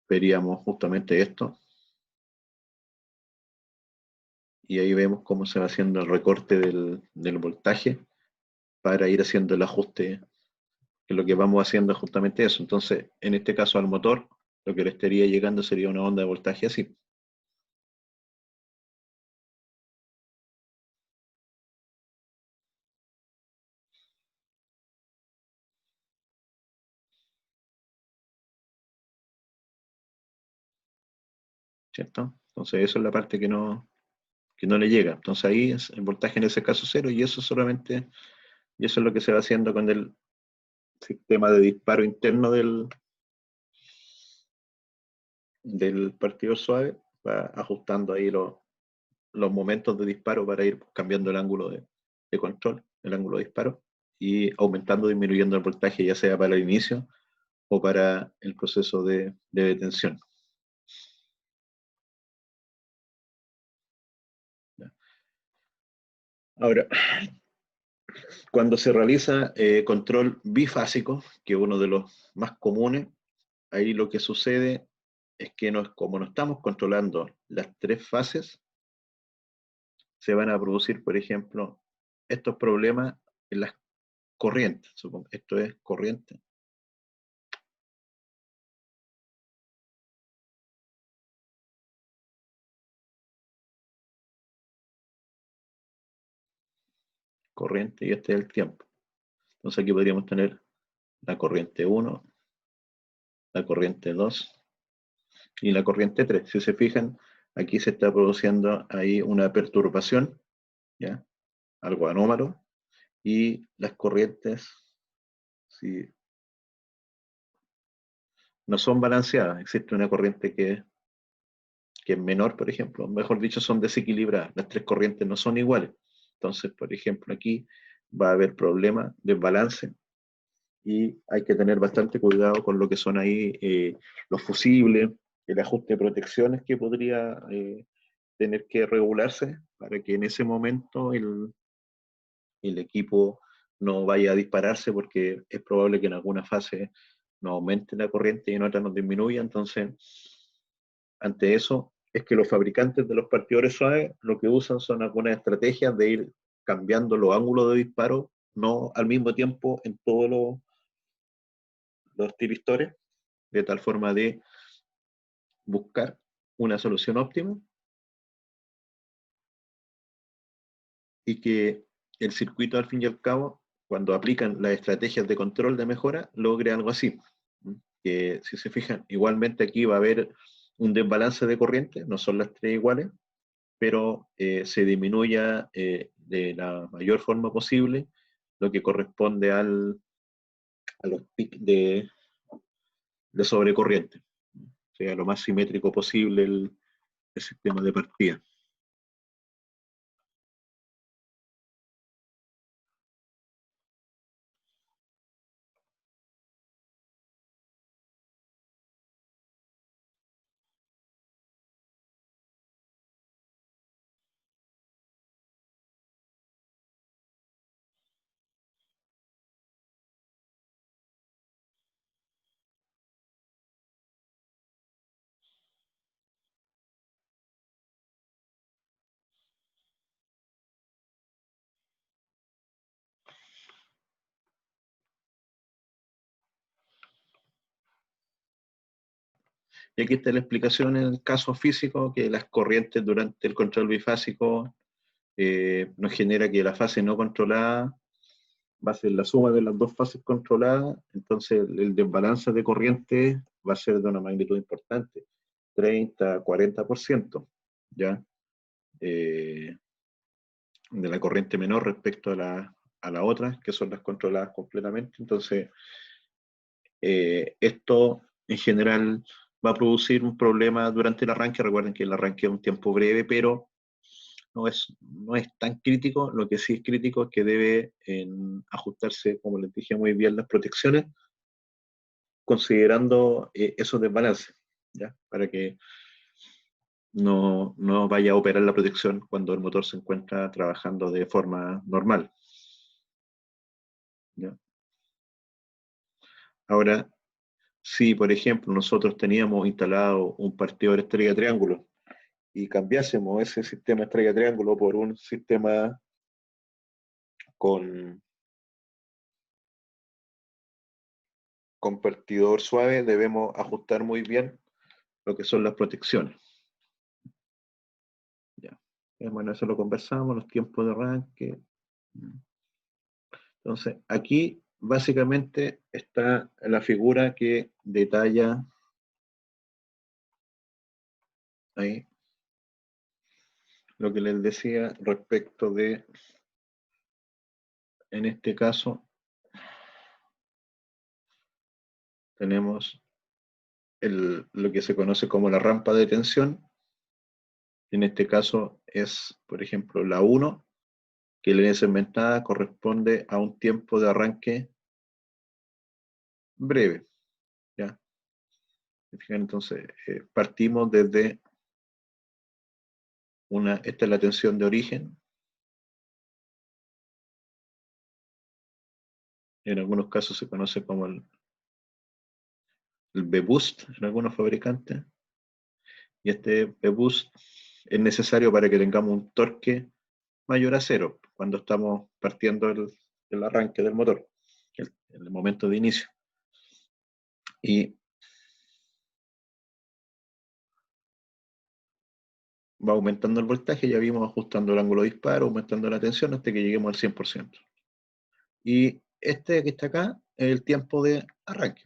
veríamos justamente esto. Y ahí vemos cómo se va haciendo el recorte del voltaje para ir haciendo el ajuste, que lo que vamos haciendo es justamente eso. Entonces, en este caso al motor, lo que le estaría llegando sería una onda de voltaje así. ¿Cierto? Entonces, eso es la parte que no le llega. Entonces, ahí es el voltaje en ese caso cero, y eso solamente, y eso es lo que se va haciendo con el sistema de disparo interno del partidor suave, va ajustando ahí los momentos de disparo para ir cambiando el ángulo de control, el ángulo de disparo, y aumentando o disminuyendo el voltaje, ya sea para el inicio o para el proceso de detención. Ahora, cuando se realiza control bifásico, que es uno de los más comunes, ahí lo que sucede es que como no estamos controlando las tres fases, se van a producir, por ejemplo, estos problemas en las corrientes. Supongo. Esto es corriente. Corriente y este es el tiempo. Entonces aquí podríamos tener la corriente 1, la corriente 2 y la corriente 3. Si se fijan, aquí se está produciendo ahí una perturbación, ¿ya? Algo anómalo, y las corrientes, si no son balanceadas, existe una corriente que es menor, por ejemplo, mejor dicho, son desequilibradas, las tres corrientes no son iguales. Entonces, por ejemplo, aquí va a haber problemas de balance y hay que tener bastante cuidado con lo que son ahí los fusibles, el ajuste de protecciones que podría tener que regularse para que en ese momento el equipo no vaya a dispararse, porque es probable que en alguna fase nos aumente la corriente y en otra nos disminuya. Entonces, ante eso, es que los fabricantes de los partidores suaves lo que usan son algunas estrategias de ir cambiando los ángulos de disparo, no al mismo tiempo en todos los tiristores, de tal forma de buscar una solución óptima y que el circuito, al fin y al cabo, cuando aplican las estrategias de control de mejora, logre algo así. Que si se fijan, igualmente aquí va a haber un desbalance de corriente, no son las tres iguales, pero se disminuya de la mayor forma posible lo que corresponde a los pics de sobrecorriente, sea lo más simétrico posible el sistema de partida. Y aquí está la explicación en el caso físico, que las corrientes durante el control bifásico nos genera que la fase no controlada va a ser la suma de las dos fases controladas, entonces el desbalance de corriente va a ser de una magnitud importante, 30, 40%, ¿ya? Eh, de la corriente menor respecto a la otra, que son las controladas completamente. Entonces, esto en general va a producir un problema durante el arranque. Recuerden que el arranque es un tiempo breve, pero no es tan crítico. Lo que sí es crítico es que debe ajustarse, como les dije muy bien, las protecciones, considerando esos desbalances, ¿ya? Para que no vaya a operar la protección cuando el motor se encuentra trabajando de forma normal, ¿ya? Ahora, si por ejemplo nosotros teníamos instalado un partidor estrella-triángulo y cambiásemos ese sistema estrella-triángulo por un sistema con partidor suave, debemos ajustar muy bien lo que son las protecciones. Ya. Bueno, eso lo conversamos, los tiempos de arranque. Entonces, aquí básicamente está la figura que detalla ahí lo que les decía respecto de, en este caso, tenemos lo que se conoce como la rampa de tensión. En este caso es, por ejemplo, la 1, que la línea segmentada corresponde a un tiempo de arranque breve, ¿ya? Entonces, partimos desde esta es la tensión de origen, en algunos casos se conoce como el B-Boost en algunos fabricantes, y este B-Boost es necesario para que tengamos un torque mayor a cero cuando estamos partiendo el arranque del motor, el momento de inicio. Y va aumentando el voltaje, ya vimos ajustando el ángulo de disparo, aumentando la tensión hasta que lleguemos al 100%. Y este que está acá es el tiempo de arranque.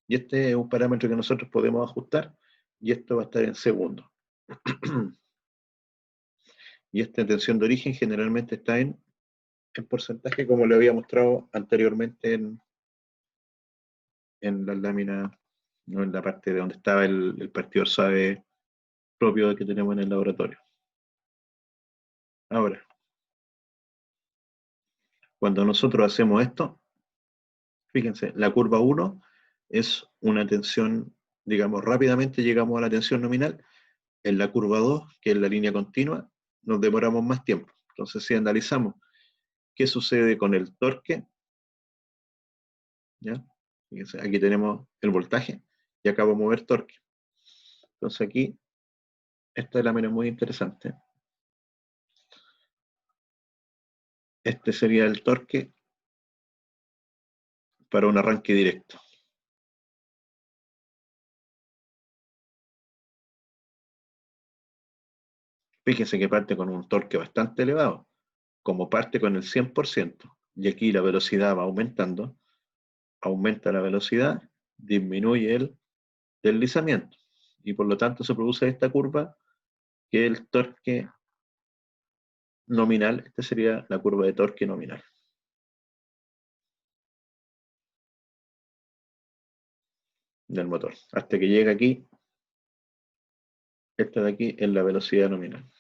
Y este es un parámetro que nosotros podemos ajustar, y esto va a estar en segundos. Y esta tensión de origen generalmente está en porcentaje, como le había mostrado anteriormente en la lámina, no en la parte de donde estaba el partidor suave propio que tenemos en el laboratorio. Ahora, cuando nosotros hacemos esto, fíjense, la curva 1 es una tensión, digamos, rápidamente llegamos a la tensión nominal. En la curva 2, que es la línea continua, nos demoramos más tiempo. Entonces, si analizamos qué sucede con el torque, ¿ya? Fíjense, aquí tenemos el voltaje y acabo de mover torque. Entonces aquí, esta lámina es muy interesante. Este sería el torque para un arranque directo. Fíjense que parte con un torque bastante elevado, como parte con el 100%, y aquí la velocidad va aumentando, aumenta la velocidad, disminuye el deslizamiento, y por lo tanto se produce esta curva que es el torque nominal. Esta sería la curva de torque nominal del motor. Hasta que llega aquí, esta de aquí es la velocidad nominal.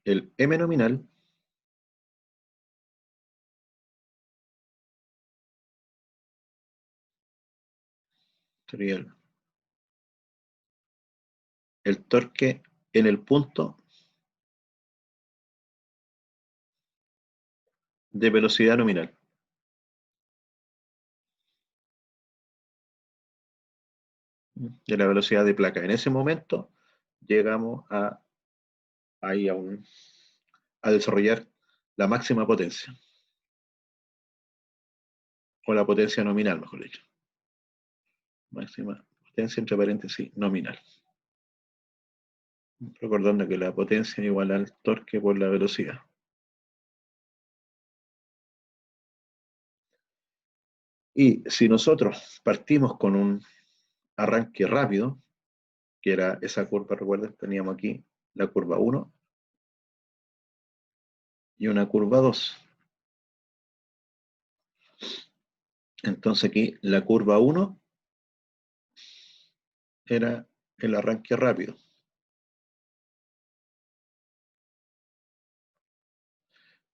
El M nominal sería el torque en el punto de velocidad nominal. de la velocidad de placa. En ese momento llegamos ahí a desarrollar la máxima potencia, o la potencia nominal, mejor dicho. Máxima potencia, entre paréntesis, nominal. Recordando que la potencia es igual al torque por la velocidad. Y si nosotros partimos con un arranque rápido, que era esa curva, recuerden, teníamos aquí la curva 1 y una curva 2. Entonces aquí la curva 1 era el arranque rápido.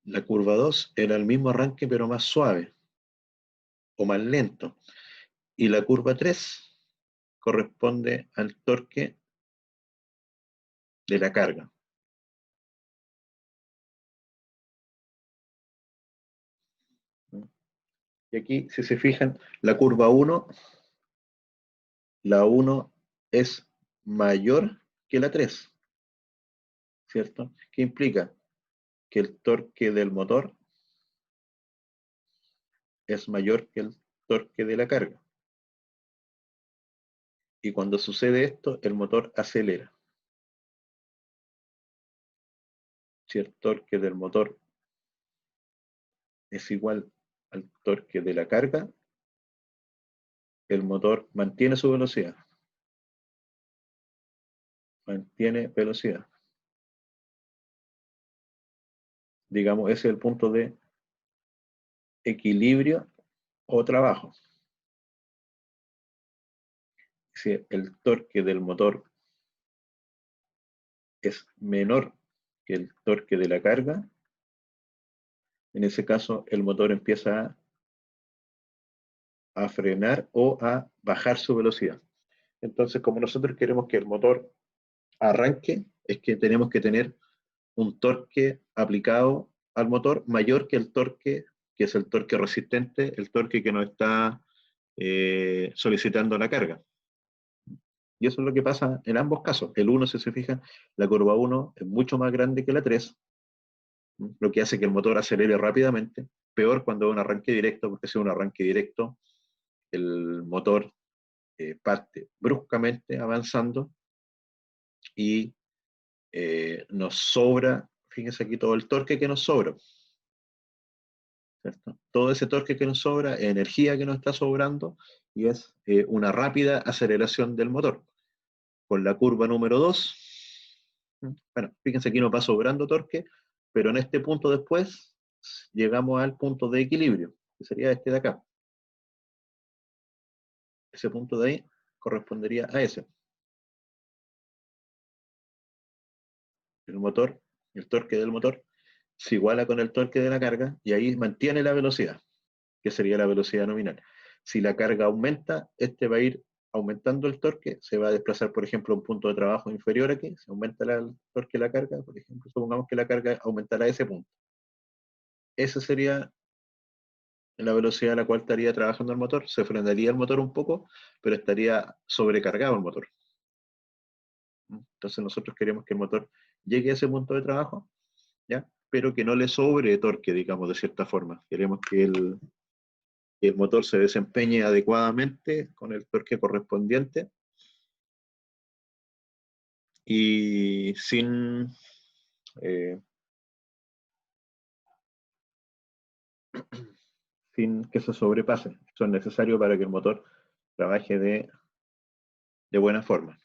La curva 2 era el mismo arranque pero más suave o más lento. Y la curva 3 corresponde al torque de la carga. Y aquí, si se fijan, la curva 1, la 1 es mayor que la 3, ¿cierto? ¿Qué implica? Que el torque del motor es mayor que el torque de la carga. Y cuando sucede esto, el motor acelera. Si el torque del motor es igual al torque de la carga, el motor mantiene su velocidad. Mantiene velocidad. Digamos, ese es el punto de equilibrio o trabajo. Si el torque del motor es menor que el torque de la carga, en ese caso el motor empieza a frenar o a bajar su velocidad. Entonces, como nosotros queremos que el motor arranque, es que tenemos que tener un torque aplicado al motor mayor que el torque, que es el torque resistente, el torque que nos está solicitando la carga. Y eso es lo que pasa en ambos casos. El 1, si se fijan, la curva 1 es mucho más grande que la 3, lo que hace que el motor acelere rápidamente. Peor cuando es un arranque directo, porque si es un arranque directo, el motor parte bruscamente avanzando y nos sobra, fíjense aquí todo el torque que nos sobra, ¿cierto? Todo ese torque que nos sobra, energía que nos está sobrando, y es una rápida aceleración del motor. Con la curva número 2, bueno, fíjense aquí no va sobrando torque, pero en este punto después llegamos al punto de equilibrio, que sería este de acá. Ese punto de ahí correspondería a ese. El motor, el torque del motor, se iguala con el torque de la carga y ahí mantiene la velocidad, que sería la velocidad nominal. Si la carga aumenta, este va a ir aumentando el torque, se va a desplazar, por ejemplo, a un punto de trabajo inferior aquí, se aumenta el torque de la carga, por ejemplo, supongamos que la carga aumentará a ese punto. Esa sería la velocidad a la cual estaría trabajando el motor, se frenaría el motor un poco, pero estaría sobrecargado el motor. Entonces nosotros queremos que el motor llegue a ese punto de trabajo, ¿ya? Pero que no le sobre torque, digamos, de cierta forma. Queremos que el motor se desempeñe adecuadamente con el torque correspondiente y eh, sin que se sobrepase. Eso es necesario para que el motor trabaje de buena forma.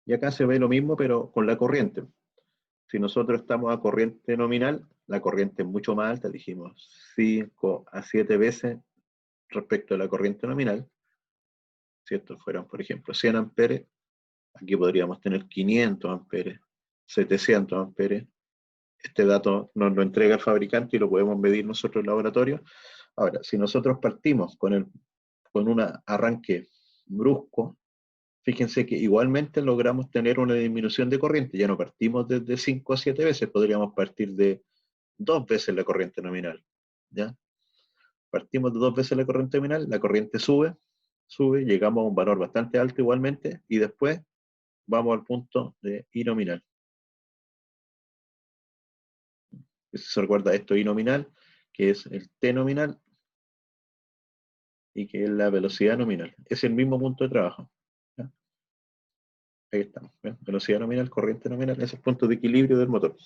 Y acá se ve lo mismo, pero con la corriente. Si nosotros estamos a corriente nominal, la corriente es mucho más alta, dijimos 5 a 7 veces respecto a la corriente nominal. Si estos fueran, por ejemplo, 100 amperes, aquí podríamos tener 500 amperes, 700 amperes. Este dato nos lo entrega el fabricante y lo podemos medir nosotros en el laboratorio. Ahora, si nosotros partimos con un arranque brusco, fíjense que igualmente logramos tener una disminución de corriente. Ya no partimos desde 5 a 7 veces, podríamos partir de 2 veces la corriente nominal, ¿ya? partimos de 2 veces la corriente nominal, la corriente sube, llegamos a un valor bastante alto igualmente, y después vamos al punto de I nominal. Si se recuerda esto I nominal, que es el T nominal, y que es la velocidad nominal. Es el mismo punto de trabajo. ¿Ya? Ahí estamos. ¿Ven? Velocidad nominal, corriente nominal, es el punto de equilibrio del motor.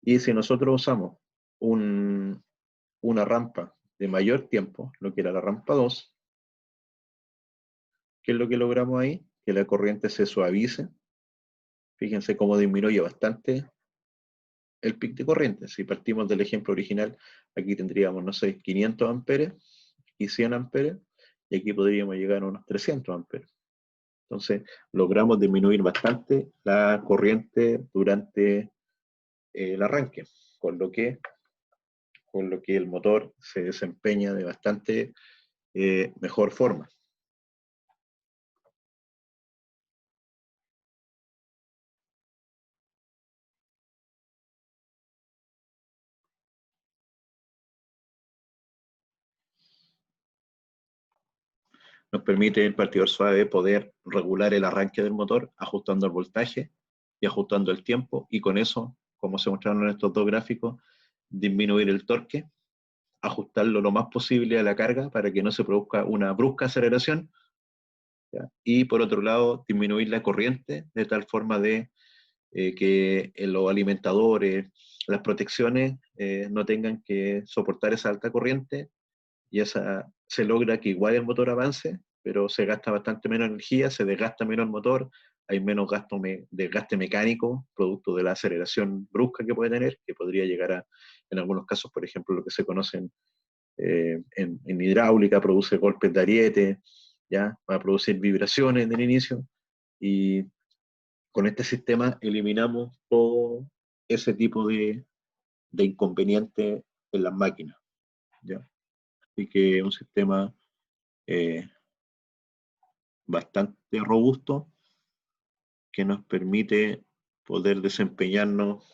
Y si nosotros usamos una rampa de mayor tiempo, lo que era la rampa 2, ¿qué es lo que logramos ahí? Que la corriente se suavice. Fíjense cómo disminuye bastante el pic de corriente. Si partimos del ejemplo original, aquí tendríamos, no sé, 500 amperes y 100 amperes, y aquí podríamos llegar a unos 300 amperes. Entonces, logramos disminuir bastante la corriente durante el arranque, con lo que el motor se desempeña de bastante mejor forma. Nos permite el partidor suave poder regular el arranque del motor, ajustando el voltaje y ajustando el tiempo, y con eso, como se mostraron en estos dos gráficos, disminuir el torque, ajustarlo lo más posible a la carga para que no se produzca una brusca aceleración, ¿ya? Y por otro lado, disminuir la corriente de tal forma de que los alimentadores, las protecciones no tengan que soportar esa alta corriente, y se logra que igual el motor avance, pero se gasta bastante menos energía, se desgasta menos el motor, hay menos desgaste mecánico, producto de la aceleración brusca que puede tener, que podría llegar a, en algunos casos, por ejemplo, lo que se conocen en hidráulica, produce golpes de ariete, ¿ya? Va a producir vibraciones en el inicio, y con este sistema eliminamos todo ese tipo de inconveniente en las máquinas, ¿ya? Así que es un sistema eh, bastante robusto que nos permite poder desempeñarnos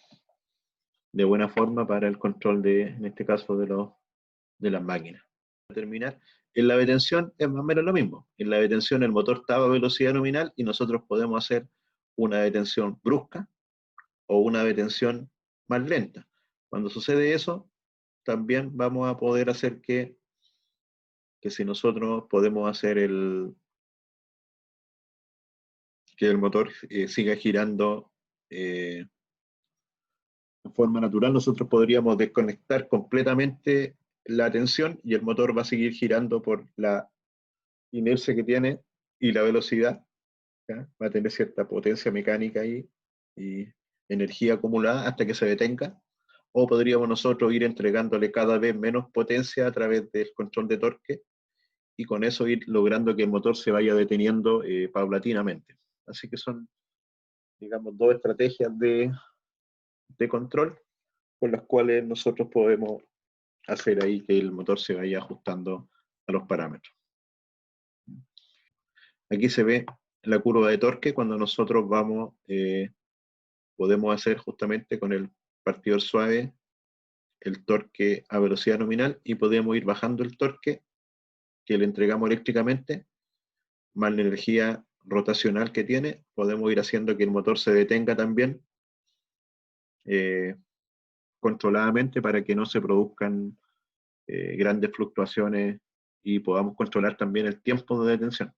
de buena forma para el control en este caso, de las máquinas. Para terminar, en la detención es más o menos lo mismo. En la detención el motor está a velocidad nominal y nosotros podemos hacer una detención brusca o una detención más lenta. Cuando sucede eso, también vamos a poder hacer que si nosotros podemos hacer que el motor siga girando de forma natural, nosotros podríamos desconectar completamente la tensión y el motor va a seguir girando por la inercia que tiene y la velocidad, ¿ya? Va a tener cierta potencia mecánica ahí y energía acumulada hasta que se detenga. O podríamos nosotros ir entregándole cada vez menos potencia a través del control de torque, y con eso ir logrando que el motor se vaya deteniendo paulatinamente. Así que son, digamos, dos estrategias de control con las cuales nosotros podemos hacer ahí que el motor se vaya ajustando a los parámetros. Aquí se ve la curva de torque cuando nosotros podemos hacer justamente con el partidor suave el torque a velocidad nominal, y podemos ir bajando el torque que le entregamos eléctricamente, más la energía rotacional que tiene, podemos ir haciendo que el motor se detenga también controladamente para que no se produzcan grandes fluctuaciones, y podamos controlar también el tiempo de detención.